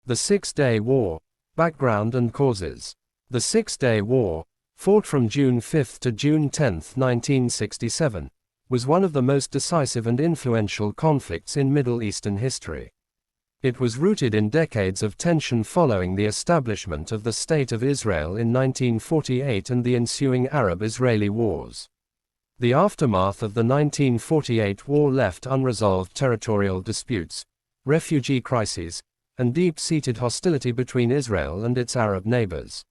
The Six-Day War. Background and causes. The Six-Day War, fought from June 5 to June 10, 1967, was one of the most decisive and influential conflicts in Middle Eastern history. It was rooted in decades of tension following the establishment of the State of Israel in 1948 and the ensuing Arab-Israeli wars. The aftermath of the 1948 war left unresolved territorial disputes, refugee crises, and deep-seated hostility between Israel and its Arab neighbors.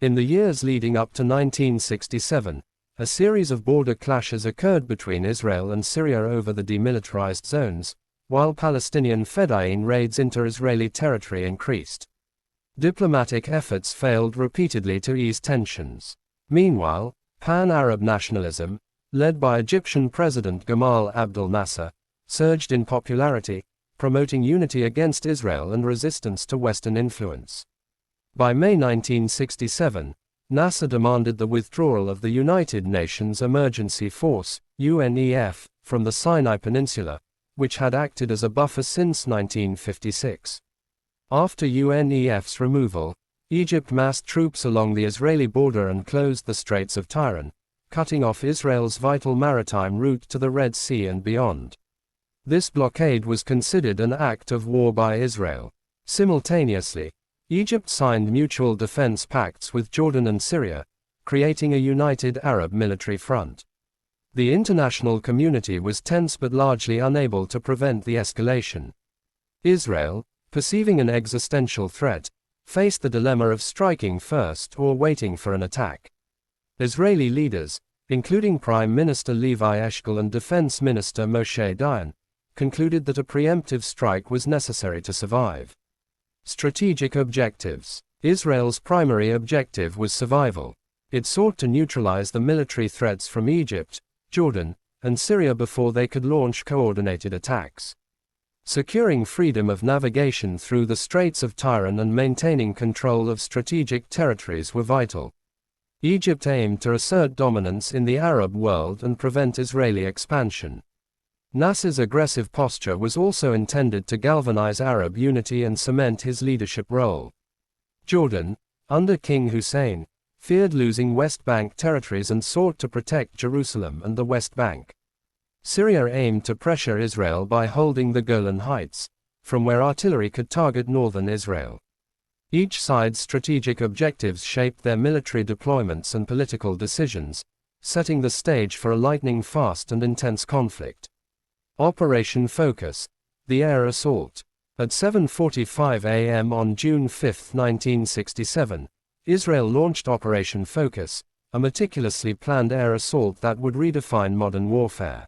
In the years leading up to 1967, a series of border clashes occurred between Israel and Syria over the demilitarized zones, while Palestinian Fedayeen raids into Israeli territory increased. Diplomatic efforts failed repeatedly to ease tensions. Meanwhile, pan-Arab nationalism, led by Egyptian President Gamal Abdel Nasser, surged in popularity, promoting unity against Israel and resistance to Western influence. By May 1967, Nasser demanded the withdrawal of the United Nations Emergency Force, UNEF, from the Sinai Peninsula, which had acted as a buffer since 1956. After UNEF's removal, Egypt massed troops along the Israeli border and closed the Straits of Tiran, cutting off Israel's vital maritime route to the Red Sea and beyond. This blockade was considered an act of war by Israel. Simultaneously, Egypt signed mutual defense pacts with Jordan and Syria, creating a united Arab military front. The international community was tense but largely unable to prevent the escalation. Israel, perceiving an existential threat, faced the dilemma of striking first or waiting for an attack. Israeli leaders, including Prime Minister Levi Eshkol and Defense Minister Moshe Dayan, concluded that a preemptive strike was necessary to survive. Strategic objectives. Israel's primary objective was survival. It sought to neutralize the military threats from Egypt, Jordan, and Syria before they could launch coordinated attacks. Securing freedom of navigation through the Straits of Tiran and maintaining control of strategic territories were vital. Egypt aimed to assert dominance in the Arab world and prevent Israeli expansion. Nasser's aggressive posture was also intended to galvanize Arab unity and cement his leadership role. Jordan, under King Hussein, feared losing West Bank territories and sought to protect Jerusalem and the West Bank. Syria aimed to pressure Israel by holding the Golan Heights, from where artillery could target northern Israel. Each side's strategic objectives shaped their military deployments and political decisions, setting the stage for a lightning-fast and intense conflict. Operation Focus. The air assault. At 7:45 a.m. on June 5, 1967, Israel launched Operation Focus, a meticulously planned air assault that would redefine modern warfare.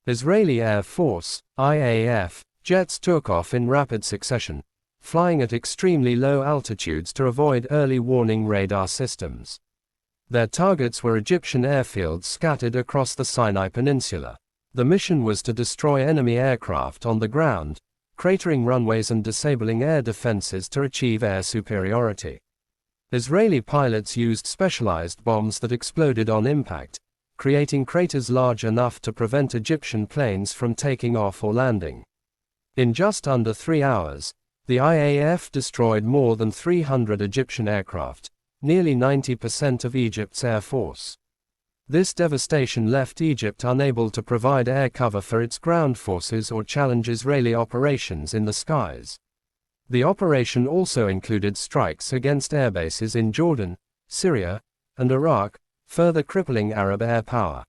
Israeli Air Force, IAF, jets took off in rapid succession, flying at extremely low altitudes to avoid early warning radar systems. Their targets were Egyptian airfields scattered across the Sinai Peninsula. The mission was to destroy enemy aircraft on the ground, cratering runways and disabling air defenses to achieve air superiority. Israeli pilots used specialized bombs that exploded on impact, creating craters large enough to prevent Egyptian planes from taking off or landing. In just under 3 hours, the IAF destroyed more than 300 Egyptian aircraft, nearly 90% of Egypt's air force. This devastation left Egypt unable to provide air cover for its ground forces or challenge Israeli operations in the skies. The operation also included strikes against airbases in Jordan, Syria, and Iraq, further crippling Arab air power.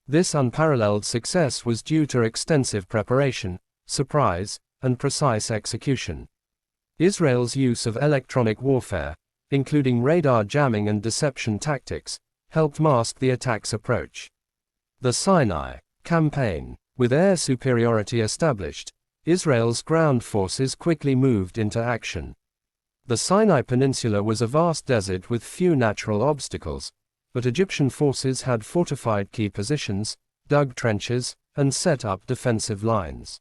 This unparalleled success was due to extensive preparation, surprise, and precise execution. Israel's use of electronic warfare, including radar jamming and deception tactics, helped mask the attack's approach. The Sinai Campaign. With air superiority established, Israel's ground forces quickly moved into action. The Sinai Peninsula was a vast desert with few natural obstacles, but Egyptian forces had fortified key positions, dug trenches, and set up defensive lines.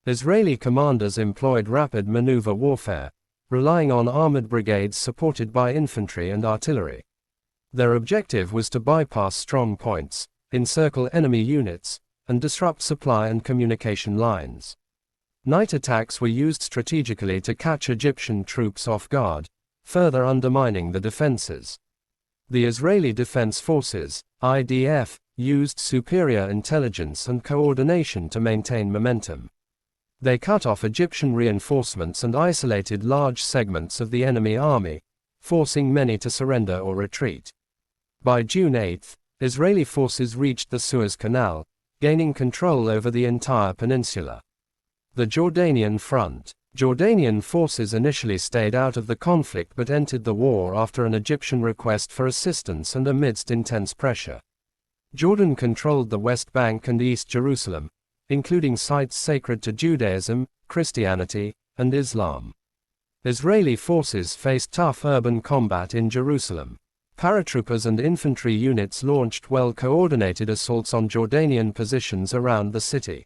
Israeli commanders employed rapid maneuver warfare, relying on armored brigades supported by infantry and artillery. Their objective was to bypass strong points, encircle enemy units, and disrupt supply and communication lines. Night attacks were used strategically to catch Egyptian troops off guard, further undermining the defenses. The Israeli Defense Forces, IDF, used superior intelligence and coordination to maintain momentum. They cut off Egyptian reinforcements and isolated large segments of the enemy army, forcing many to surrender or retreat. By June 8, Israeli forces reached the Suez Canal, gaining control over the entire peninsula. The Jordanian Front. Jordanian forces initially stayed out of the conflict but entered the war after an Egyptian request for assistance and amidst intense pressure. Jordan controlled the West Bank and East Jerusalem, including sites sacred to Judaism, Christianity, and Islam. Israeli forces faced tough urban combat in Jerusalem. Paratroopers and infantry units launched well-coordinated assaults on Jordanian positions around the city.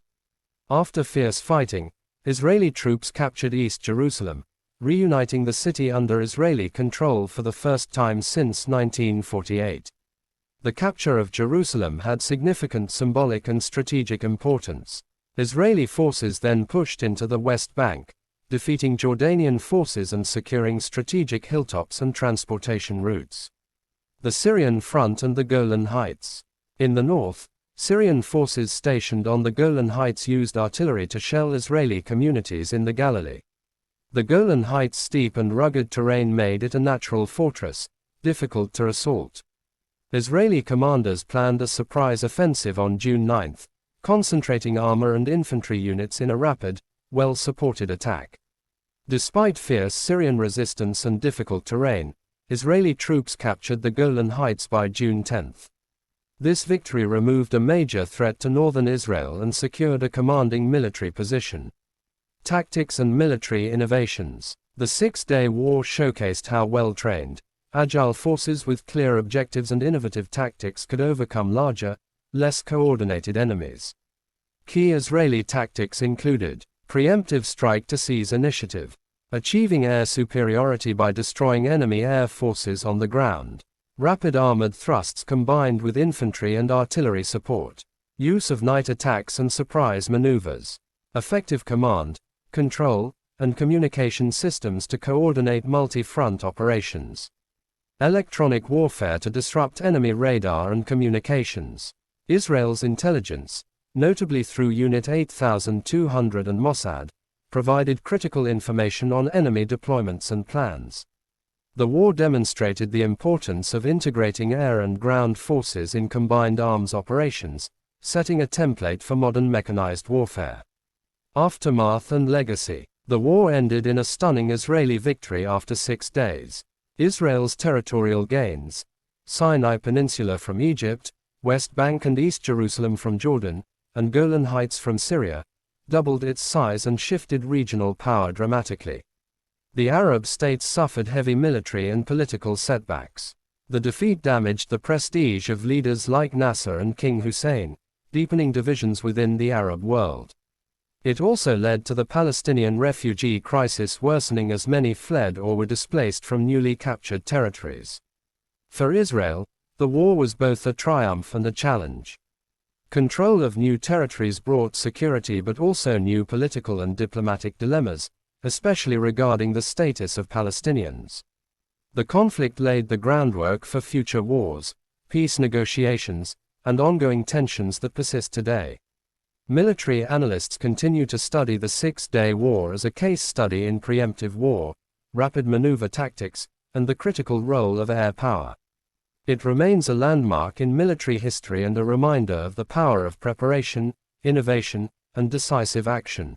After fierce fighting, Israeli troops captured East Jerusalem, reuniting the city under Israeli control for the first time since 1948. The capture of Jerusalem had significant symbolic and strategic importance. Israeli forces then pushed into the West Bank, defeating Jordanian forces and securing strategic hilltops and transportation routes. The Syrian Front and the Golan Heights. In the north, Syrian forces stationed on the Golan Heights used artillery to shell Israeli communities in the Galilee. The Golan Heights' steep and rugged terrain made it a natural fortress, difficult to assault. Israeli commanders planned a surprise offensive on June 9, concentrating armor and infantry units in a rapid, well-supported attack. Despite fierce Syrian resistance and difficult terrain, Israeli troops captured the Golan Heights by June 10. This victory removed a major threat to northern Israel and secured a commanding military position. Tactics and military innovations. The Six-Day War showcased how well-trained, agile forces with clear objectives and innovative tactics could overcome larger, less coordinated enemies. Key Israeli tactics included preemptive strike to seize initiative, achieving air superiority by destroying enemy air forces on the ground, rapid armored thrusts combined with infantry and artillery support, use of night attacks and surprise maneuvers, effective command, control, and communication systems to coordinate multi-front operations. Electronic warfare to disrupt enemy radar and communications. Israel's intelligence, notably through Unit 8200 and Mossad, provided critical information on enemy deployments and plans. The war demonstrated the importance of integrating air and ground forces in combined arms operations, setting a template for modern mechanized warfare. Aftermath and legacy. The war ended in a stunning Israeli victory after 6 days. Israel's territorial gains, Sinai Peninsula from Egypt, West Bank and East Jerusalem from Jordan, and Golan Heights from Syria, doubled its size and shifted regional power dramatically. The Arab states suffered heavy military and political setbacks. The defeat damaged the prestige of leaders like Nasser and King Hussein, deepening divisions within the Arab world. It also led to the Palestinian refugee crisis worsening as many fled or were displaced from newly captured territories. For Israel, the war was both a triumph and a challenge. Control of new territories brought security but also new political and diplomatic dilemmas, especially regarding the status of Palestinians. The conflict laid the groundwork for future wars, peace negotiations, and ongoing tensions that persist today. Military analysts continue to study the Six-Day War as a case study in preemptive war, rapid maneuver tactics, and the critical role of air power. It remains a landmark in military history and a reminder of the power of preparation, innovation, and decisive action.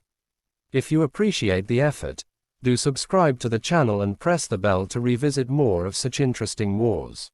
If you appreciate the effort, do subscribe to the channel and press the bell to revisit more of such interesting wars.